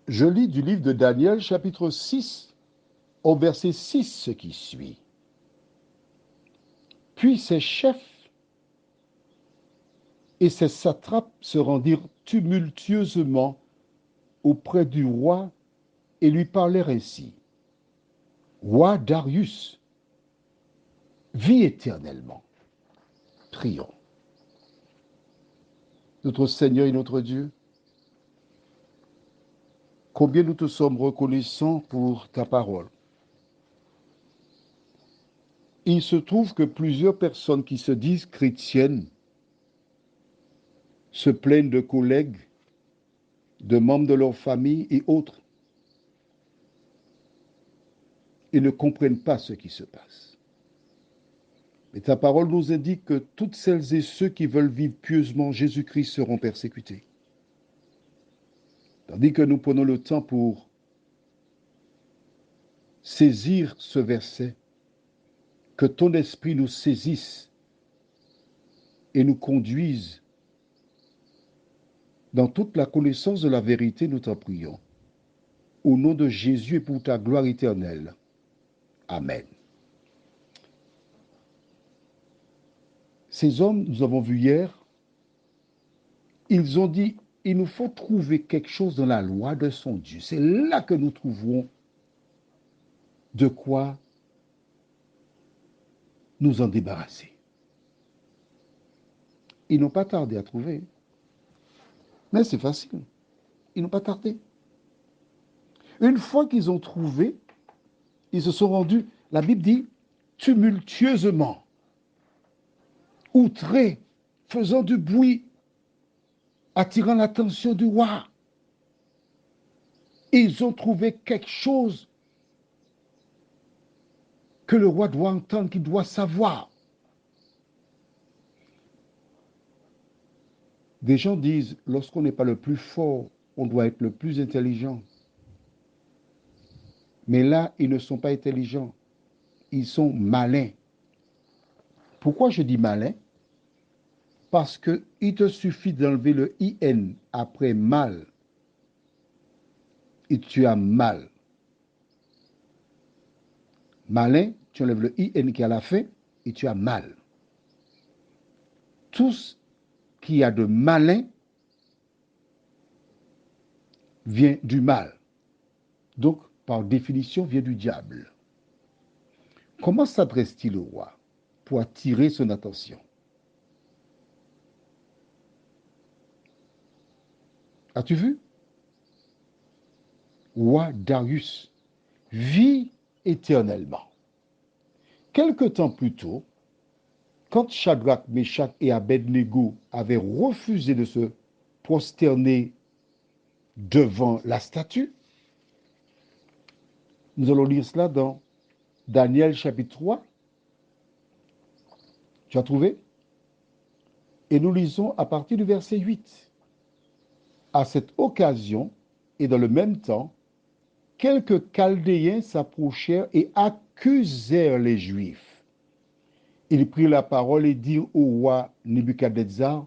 Je lis du livre de Daniel, chapitre 6, au verset 6, ce qui suit. Puis ses chefs et ses satrapes se rendirent tumultueusement auprès du roi et lui parlèrent ainsi. Roi Darius, vis éternellement. Prions. Notre Seigneur et notre Dieu, combien nous te sommes reconnaissants pour ta parole. Il se trouve que plusieurs personnes qui se disent chrétiennes se plaignent de collègues, de membres de leur famille et autres, et ne comprennent pas ce qui se passe. Mais ta parole nous indique que toutes celles et ceux qui veulent vivre pieusement Jésus-Christ seront persécutés. Tandis que nous prenons le temps pour saisir ce verset, que ton esprit nous saisisse et nous conduise dans toute la connaissance de la vérité, nous t'en prions. Au nom de Jésus et pour ta gloire éternelle. Amen. Ces hommes, nous avons vu hier, ils ont dit, il nous faut trouver quelque chose dans la loi de son Dieu. C'est là que nous trouverons de quoi nous en débarrasser. Ils n'ont pas tardé à trouver. Mais c'est facile. Ils n'ont pas tardé. Une fois qu'ils ont trouvé, ils se sont rendus, la Bible dit, tumultueusement, outrés, faisant du bruit, attirant l'attention du roi. Ils ont trouvé quelque chose que le roi doit entendre, qu'il doit savoir. Des gens disent, lorsqu'on n'est pas le plus fort, on doit être le plus intelligent. Mais là, ils ne sont pas intelligents, ils sont malins. Pourquoi je dis malin? Parce qu'il te suffit d'enlever le IN après mal et tu as mal. Malin, tu enlèves le IN qui est à la fin et tu as mal. Tout ce qui a de malin vient du mal. Donc, par définition, vient du diable. Comment s'adresse-t-il au roi pour attirer son attention? As-tu vu? Roi Darius, vis éternellement. Quelque temps plus tôt, quand Shadrach, Meshach et Abednego avaient refusé de se prosterner devant la statue, nous allons lire cela dans Daniel chapitre 3. Tu as trouvé? Et nous lisons à partir du verset 8. À cette occasion, et dans le même temps, quelques Chaldéens s'approchèrent et accusèrent les Juifs. Ils prirent la parole et dirent au roi Nebuchadnezzar,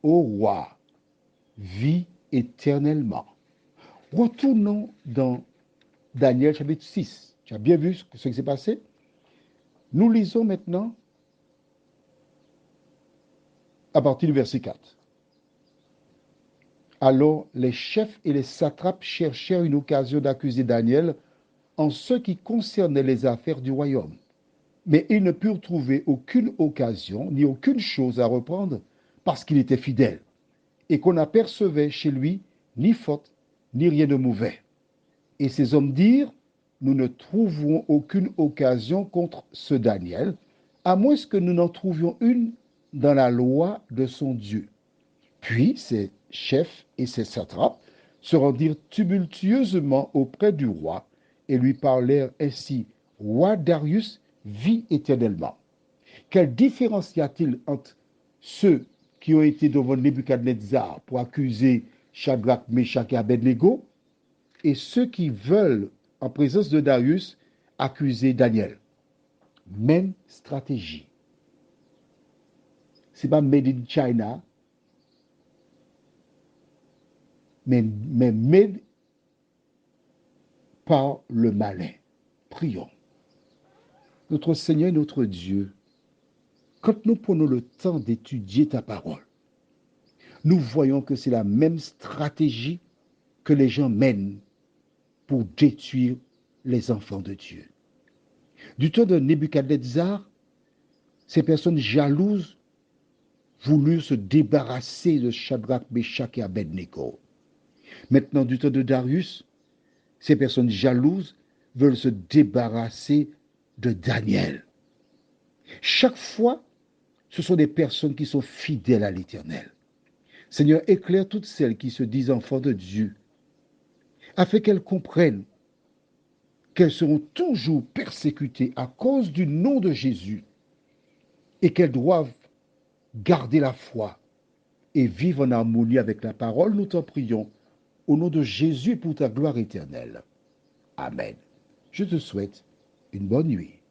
ô roi, vis éternellement. Retournons dans Daniel chapitre 6. Tu as bien vu ce qui s'est passé? Nous lisons maintenant à partir du verset 4. Alors les chefs et les satrapes cherchèrent une occasion d'accuser Daniel en ce qui concernait les affaires du royaume. Mais ils ne purent trouver aucune occasion ni aucune chose à reprendre parce qu'il était fidèle et qu'on n'apercevait chez lui ni faute ni rien de mauvais. Et ces hommes dirent, nous ne trouverons aucune occasion contre ce Daniel, à moins que nous n'en trouvions une dans la loi de son Dieu. Puis ses chefs et ses satrapes se rendirent tumultueusement auprès du roi et lui parlèrent ainsi, Roi Darius, vis éternellement. Quelle différence y a-t-il entre ceux qui ont été devant Nebuchadnezzar pour accuser Shadrach, Meshach et Abednego et ceux qui veulent, en présence de Darius, accuser Daniel? Même stratégie. Ce n'est pas made in China, mais made par le malin. Prions. Notre Seigneur et notre Dieu, quand nous prenons le temps d'étudier ta parole, nous voyons que c'est la même stratégie que les gens mènent pour détruire les enfants de Dieu. Du temps de Nebuchadnezzar, ces personnes jalouses voulurent se débarrasser de Shadrach, Meshach et Abednego. Maintenant, du temps de Darius, ces personnes jalouses veulent se débarrasser de Daniel. Chaque fois, ce sont des personnes qui sont fidèles à l'Éternel. Seigneur, éclaire toutes celles qui se disent enfants de Dieu, afin qu'elles comprennent qu'elles seront toujours persécutées à cause du nom de Jésus et qu'elles doivent garder la foi et vivre en harmonie avec la parole. Nous t'en prions au nom de Jésus pour ta gloire éternelle. Amen. Je te souhaite une bonne nuit.